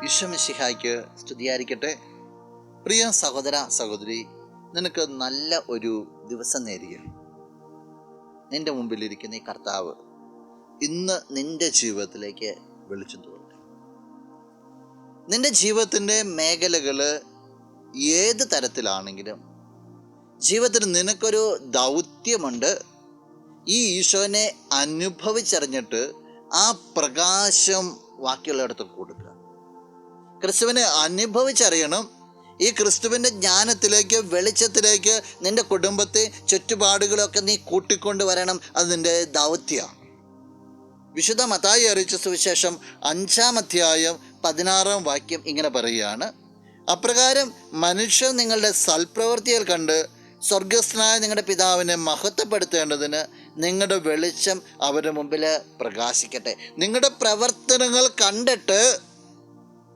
ഈശോ മിശിഹായ്ക്ക് സ്തുതിയായിരിക്കട്ടെ. പ്രിയ സഹോദര സഹോദരി, നിനക്ക് നല്ല ഒരു ദിവസം നേരുകയാണ്. നിന്റെ മുമ്പിലിരിക്കുന്ന ഈ കർത്താവ് ഇന്ന് നിന്റെ ജീവിതത്തിലേക്ക് വെളിച്ചം തോന്നട്ടെ. നിന്റെ ജീവിതത്തിൻ്റെ മേഖലകൾ ഏത് തരത്തിലാണെങ്കിലും ജീവിതത്തിൽ നിനക്കൊരു ദൗത്യമുണ്ട്. ഈ ഈശോനെ അനുഭവിച്ചറിഞ്ഞിട്ട് ആ പ്രകാശം ബാക്കിയുള്ളയിടത്ത് കൊടുക്കുക. ക്രിസ്തുവിനെ അനുഭവിച്ചറിയണം. ഈ ക്രിസ്തുവിൻ്റെ ജ്ഞാനത്തിലേക്ക്, വെളിച്ചത്തിലേക്ക് നിൻ്റെ കുടുംബത്തെ, ചുറ്റുപാടുകളൊക്കെ നീ കൂട്ടിക്കൊണ്ട് വരണം. അത് നിൻ്റെ ദൗത്യമാണ്. വിശുദ്ധ മത്തായി അറിയിച്ച സുവിശേഷം 5-ാം അധ്യായം 16-ാം വാക്യം ഇങ്ങനെ പറയുകയാണ്: അപ്രകാരം മനുഷ്യർ നിങ്ങളുടെ സൽപ്രവൃത്തികൾ കണ്ട് സ്വർഗസ്ഥനായ നിങ്ങളുടെ പിതാവിനെ മഹത്വപ്പെടുത്തേണ്ടതിന് നിങ്ങളുടെ വെളിച്ചം അവരുടെ മുമ്പിൽ പ്രകാശിക്കട്ടെ. നിങ്ങളുടെ പ്രവർത്തനങ്ങൾ കണ്ടിട്ട്,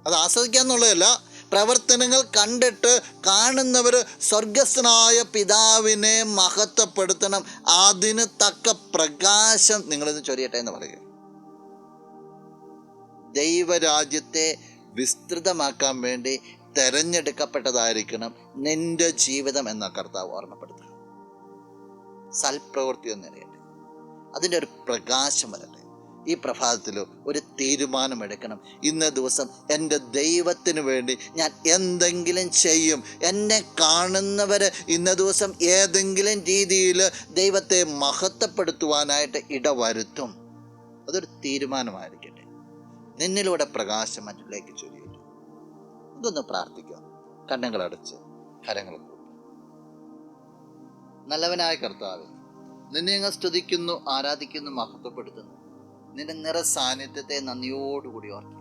അത് ആസ്വദിക്കാന്നുള്ളതല്ല, പ്രവർത്തനങ്ങൾ കണ്ടിട്ട് കാണുന്നവർ സ്വർഗസ്ഥനായ പിതാവിനെ മഹത്വപ്പെടുത്തണം. അതിന് തക്ക പ്രകാശം നിങ്ങളിന്ന് ചൊരിയട്ടെ എന്ന് പറയുക. ദൈവരാജ്യത്തെ വിസ്തൃതമാക്കാൻ വേണ്ടി തെരഞ്ഞെടുക്കപ്പെട്ടതായിരിക്കണം നിന്റെ ജീവിതം എന്ന കർത്താവ് ഓർമ്മപ്പെടുത്തുക. സൽപ്രവൃത്തി ഒന്നിറയട്ടെ, അതിൻ്റെ ഒരു പ്രകാശം വരട്ടെ. ഈ പ്രഭാതത്തിൽ ഒരു തീരുമാനമെടുക്കണം. ഇന്ന ദിവസം എൻ്റെ ദൈവത്തിന് വേണ്ടി ഞാൻ എന്തെങ്കിലും ചെയ്യും. എന്നെ കാണുന്നവർ ഇന്ന ദിവസം ഏതെങ്കിലും രീതിയിൽ ദൈവത്തെ മഹത്വപ്പെടുത്തുവാനായിട്ട് ഇടവരുത്തും. അതൊരു തീരുമാനമായിരിക്കട്ടെ. നിന്നിലൂടെ പ്രകാശം മറ്റുള്ളേക്ക് ചൊരിയട്ടെ. ഇതൊന്ന് പ്രാർത്ഥിക്കാം. കണ്ണുകളടച്ച് കരങ്ങൾ കൂപ്പി. നല്ലവനായ കർത്താവേ, നിന്നെ ഞങ്ങൾ സ്തുതിക്കുന്നു, ആരാധിക്കുന്നു, മഹത്വപ്പെടുത്തുന്നു. നിന്റെ നിറ സാന്നിധ്യത്തെ നന്ദിയോടുകൂടി ഓർക്കുക.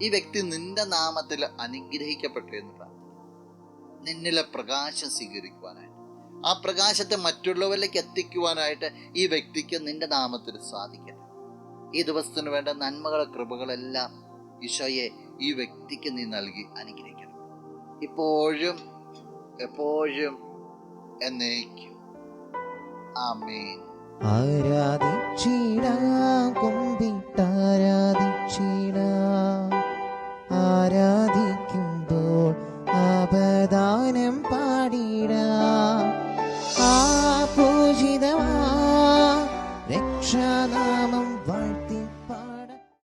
ഈ വ്യക്തി നിന്റെ നാമത്തിൽ അനുഗ്രഹിക്കപ്പെട്ടു എന്ന് പ്രാർത്ഥിക്കുന്നു. നിന്നിലെ പ്രകാശം സ്വീകരിക്കുവാനായിട്ട്, ആ പ്രകാശത്തെ മറ്റുള്ളവരിലേക്ക് എത്തിക്കുവാനായിട്ട് ഈ വ്യക്തിക്ക് നിന്റെ നാമത്തിൽ സാധിക്കട്ടെ. ഈ ദിവസത്തിന് വേണ്ട നന്മകളെ, കൃപകളെല്ലാം ഈശോയെ ഈ വ്യക്തിക്ക് നീ നൽകി അനുഗ്രഹിക്കണം, ഇപ്പോഴും എപ്പോഴും എന്നേക്കും. ആമേൻ. ആരാധിച്ചിടാം, കുമ്പിട്ടാരാധിച്ചിടാം, ആരാധിച്ചിടാം.